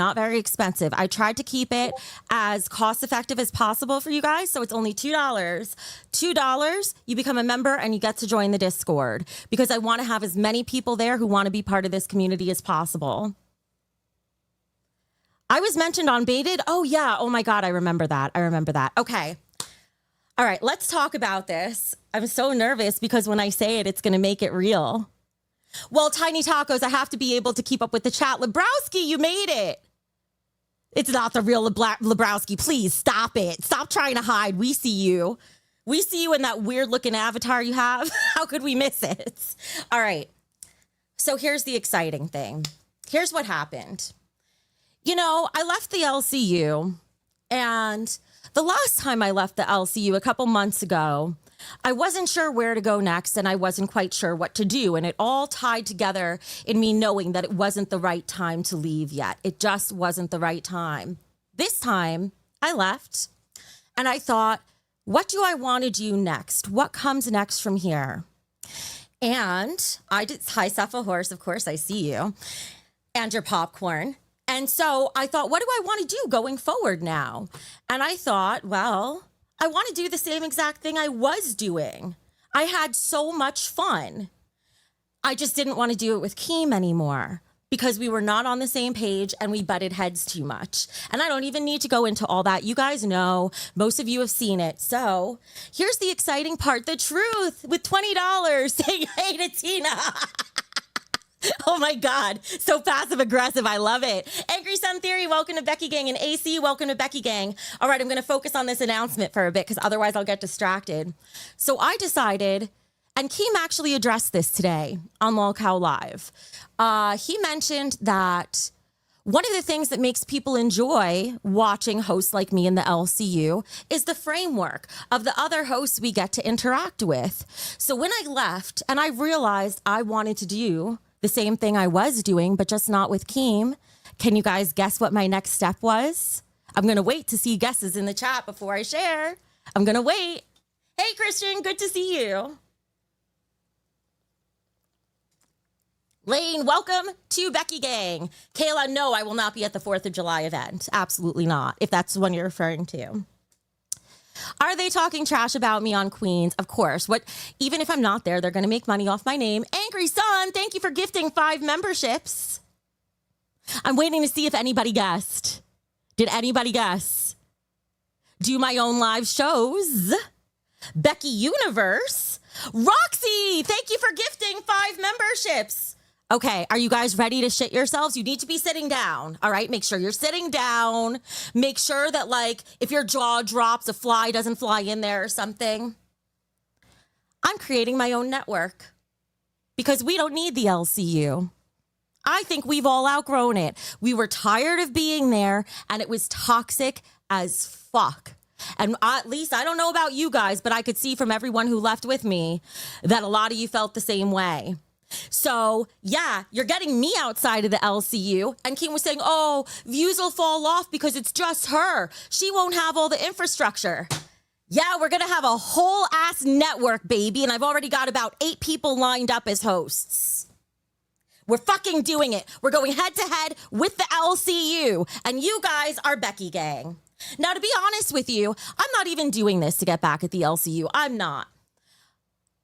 not very expensive. I tried to keep it as cost effective as possible for you guys. So it's only $2. $2, you become a member and you get to join the Discord because I want to have as many people there who want to be part of this community as possible. I was mentioned on Baited. Oh, yeah. Oh, my God. I remember that. Okay. All right. Let's talk about this. I'm so nervous because when I say it, it's going to make it real. Well, Tiny Tacos, I have to be able to keep up with the chat. Lebrowski, you made it. It's not the real Lebrowski. Please stop it. Stop trying to hide. We see you. We see you in that weird looking avatar you have. How could we miss it? All right. So here's the exciting thing. Here's what happened. You know, I left the LCU, and the last time I left the LCU a couple months ago, I wasn't sure where to go next, and I wasn't quite sure what to do. And it all tied together in me knowing that it wasn't the right time to leave yet. It just wasn't the right time. This time, I left, and I thought, what do I want to do next? What comes next from here? And I did, hi, Cepha Horse, of course, I see you, and your popcorn. And so I thought, what do I want to do going forward now? And I thought, well, I want to do the same exact thing I was doing. I had so much fun. I just didn't want to do it with Keem anymore because we were not on the same page and we butted heads too much. And I don't even need to go into all that. You guys know, most of you have seen it. So here's the exciting part, the truth with $20 saying hey to Tina. Oh my God, so passive aggressive. I love it. Angry Sun Theory, welcome to Becky Gang. And AC, welcome to Becky Gang. All right, I'm going to focus on this announcement for a bit because otherwise I'll get distracted. So I decided, and Keem actually addressed this today on lolcow Live. He mentioned that one of the things that makes people enjoy watching hosts like me in the LCU is the framework of the other hosts we get to interact with. So when I left and I realized I wanted to do the same thing I was doing, but just not with Keem. Can you guys guess what my next step was? I'm going to wait to see guesses in the chat before I share. I'm going to wait. Hey, Christian, good to see you. Lane, welcome to Becky Gang. Kayla, no, I will not be at the 4th of July event. Absolutely not, if that's the one you're referring to. Are they talking trash about me on Queens? Of course. Even if I'm not there, they're going to make money off my name. Angry Sun, thank you for gifting 5 memberships. I'm waiting to see if anybody guessed. Did anybody guess? Do my own live shows. Beckyboopuniverse. Roxy, thank you for gifting 5 memberships. Okay, are you guys ready to shit yourselves? You need to be sitting down, all right? Make sure you're sitting down. Make sure that, like, if your jaw drops, a fly doesn't fly in there or something. I'm creating my own network because we don't need the LCU. I think we've all outgrown it. We were tired of being there, and it was toxic as fuck. And at least, I don't know about you guys, but I could see from everyone who left with me that a lot of you felt the same way. So, yeah, you're getting me outside of the LCU. And Keem was saying, oh, views will fall off because it's just her. She won't have all the infrastructure. Yeah, we're going to have a whole ass network, baby. And I've already got about 8 people lined up as hosts. We're fucking doing it. We're going head to head with the LCU. And you guys are Becky Gang. Now, to be honest with you, I'm not even doing this to get back at the LCU. I'm not.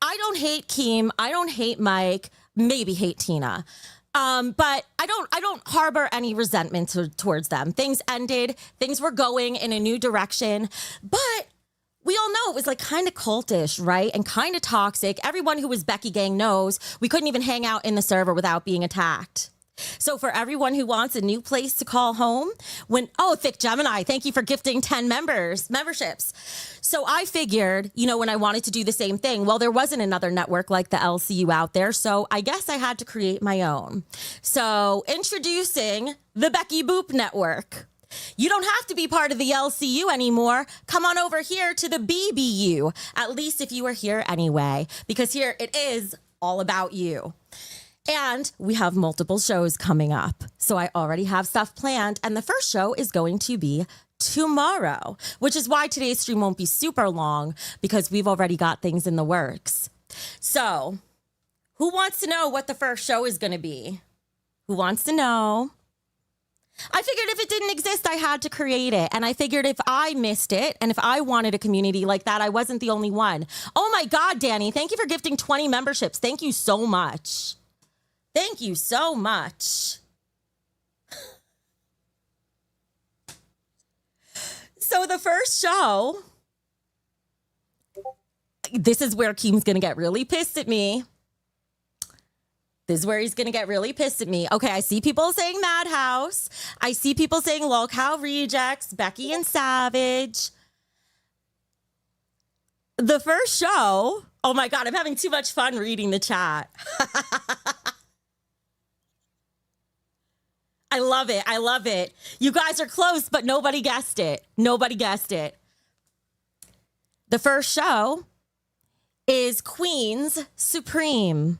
I don't hate Keem. I don't hate Mike. Maybe hate Tina. But I don't harbor any resentment towards them. Things ended. Things were going in a new direction. But we all know it was like kind of cultish, right? And kind of toxic. Everyone who was Becky Gang knows we couldn't even hang out in the server without being attacked. So for everyone who wants a new place to call home, Thick Gemini, thank you for gifting 10 memberships. So I figured, when I wanted to do the same thing, well, there wasn't another network like the LCU out there. So I guess I had to create my own. So introducing the Becky Boop Network. You don't have to be part of the LCU anymore. Come on over here to the BBU, at least if you are here anyway, because here it is all about you. And we have multiple shows coming up. So I already have stuff planned. And the first show is going to be tomorrow, which is why today's stream won't be super long because we've already got things in the works. So who wants to know what the first show is going to be? Who wants to know? I figured if it didn't exist, I had to create it. And I figured if I missed it and if I wanted a community like that, I wasn't the only one. Oh my God, Danny, thank you for gifting 20 memberships. Thank you so much. Thank you so much. So the first show, this is where Keem's going to get really pissed at me. This is where he's going to get really pissed at me. Okay, I see people saying Madhouse. I see people saying lolcow rejects, Becky and Savage. The first show, oh my God, I'm having too much fun reading the chat. I love it. I love it. You guys are close, but nobody guessed it. Nobody guessed it. The first show is Queens Supreme.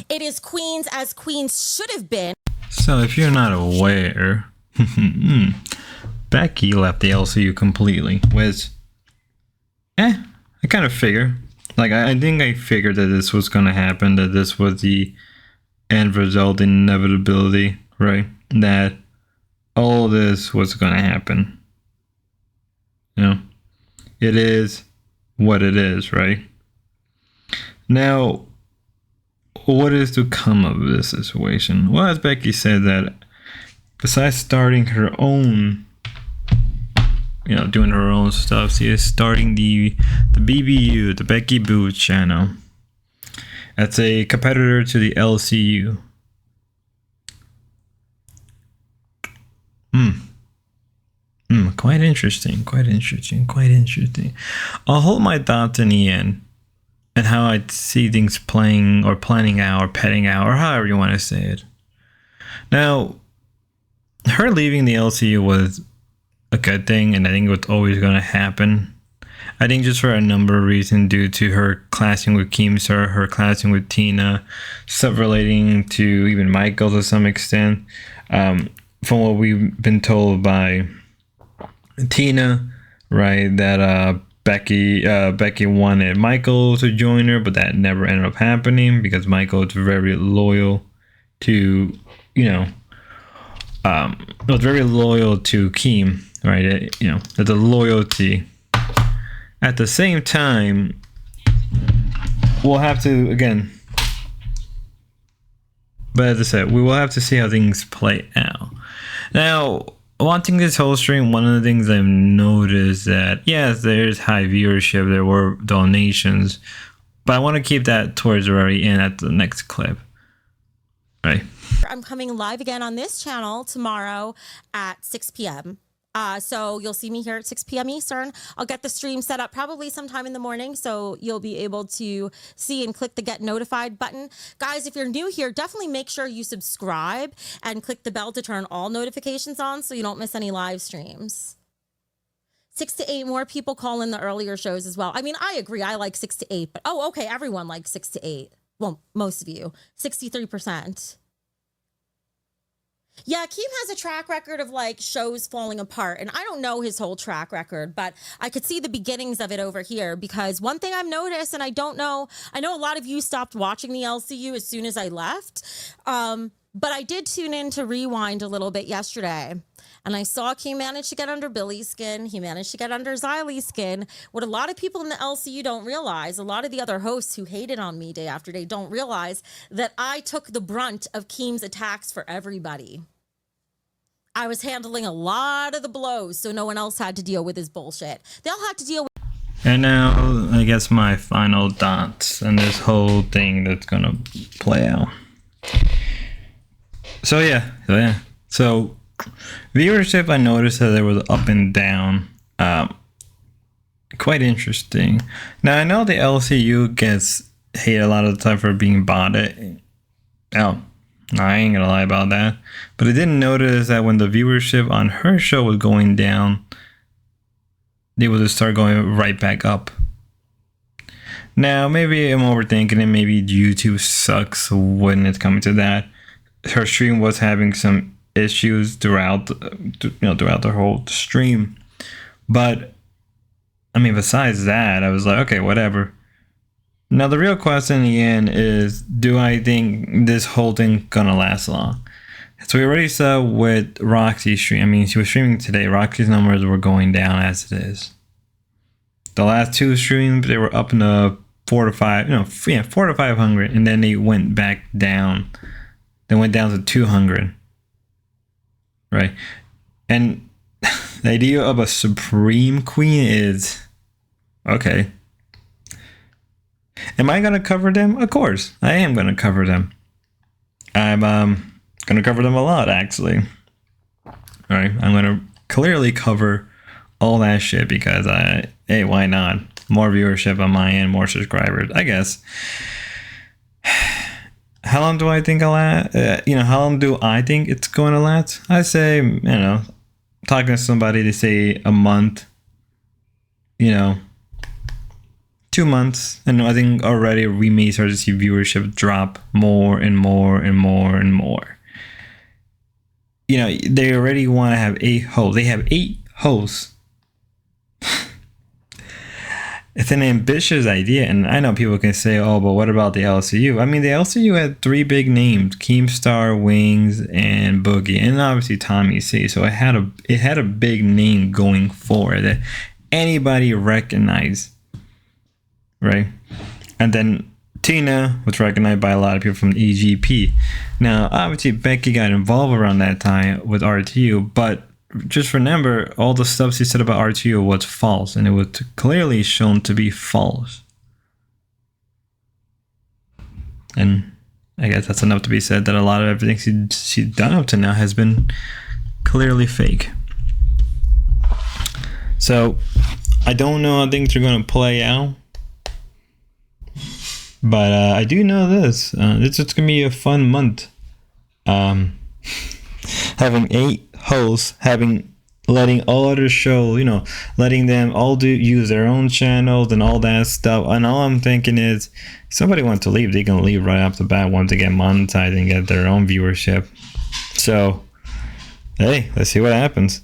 It is Queens as Queens should have been. So if you're not aware, Becky left the LCU completely, which, I kind of figure. Like, I think I figured that this was going to happen, that this was the end result, inevitability, right? That all this was going to happen. You know, it is what it is, right? Now, what is to come of this situation? Well, as Becky said, that besides starting her own, you know, doing her own stuff, she is starting the BBU, the Becky Boo channel. That's a competitor to the LCU. Quite interesting, quite interesting, quite interesting. I'll hold my thoughts in the end and how I see things playing or planning out or petting out or however you want to say it. Now, her leaving the LCU was a good thing, and I think it was always going to happen. I think just for a number of reasons, due to her clashing with Keemstar, her clashing with Tina, stuff relating to even Michael to some extent. From what we've been told by Tina, right, that Becky wanted Michael to join her, but that never ended up happening because Michael is very loyal to, was very loyal to Keem, right? The loyalty. At the same time, we'll have to, again, but as I said, we will have to see how things play out. Now, watching this whole stream, one of the things I've noticed that, yes, there's high viewership, there were donations, but I want to keep that towards the very end at the next clip. Right. I'm coming live again on this channel tomorrow at 6 p.m. So you'll see me here at 6 p.m. Eastern. I'll get the stream set up probably sometime in the morning, so you'll be able to see and click the get notified button. Guys, if you're new here, definitely make sure you subscribe and click the bell to turn all notifications on so you don't miss any live streams. 6 to 8 more people call in the earlier shows as well. I mean, I agree. I like 6 to 8, but okay, everyone likes 6 to 8. Well, most of you, 63%. Yeah, Keem has a track record of like shows falling apart, and I don't know his whole track record, but I could see the beginnings of it over here because one thing I've noticed, and I know a lot of you stopped watching the LCU as soon as I left, but I did tune in to Rewind a little bit yesterday, and I saw Keem manage to get under Billy's skin. He managed to get under Xylie's skin. What a lot of people in the LCU don't realize, a lot of the other hosts who hated on me day after day don't realize that I took the brunt of Keem's attacks for everybody. I was handling a lot of the blows, so no one else had to deal with his bullshit. They all had to deal with. And now, I guess my final thoughts on this whole thing that's gonna play out. So viewership, I noticed that there was up and down. Quite interesting. Now I know the LCU gets hate a lot of the time for being botted. I ain't gonna lie about that. But I didn't notice that when the viewership on her show was going down, they would just start going right back up. Now, maybe I'm overthinking it. Maybe YouTube sucks when it's coming to that. Her stream was having some issues throughout the whole stream. But, I mean, besides that, I was like, okay, whatever. Now, the real question in the end is, do I think this whole thing gonna last long? So we already saw with Roxy's stream. I mean, she was streaming today. Roxy's numbers were going down as it is. The last two streams, they were up in the 4 to 500, and then they went back down. They went down to 200, right? And the idea of a supreme queen is okay. Am I gonna cover them? Of course, I am gonna cover them. I'm gonna cover them a lot, actually. All right, I'm gonna clearly cover all that shit because hey, why not? More viewership on my end, more subscribers, I guess. How long do I think I'll last? How long do I think it's going to last? I say, talking to somebody, they say a month. 2 months, and I think already we may start to see viewership drop more and more and more and more. They already want to have 8 hosts. They have 8 hosts. It's an ambitious idea, and I know people can say, "Oh, but what about the LCU?" I mean, the LCU had 3 big names: Keemstar, Wings, and Boogie, and obviously Tommy C. So it had a big name going forward that anybody recognized, right? And then Tina was recognized by a lot of people from EGP. Now, obviously, Becky got involved around that time with RTU, but just remember, all the stuff she said about RTU was false, and it was clearly shown to be false. And I guess that's enough to be said that a lot of everything she's done up to now has been clearly fake. So, I don't know how things are going to play out. But I do know this. It's going to be a fun month. Having 8 hosts, letting all other shows, letting them all use their own channels and all that stuff. And all I'm thinking is, if somebody wants to leave, they can leave right off the bat once they get monetized and get their own viewership. So, hey, let's see what happens.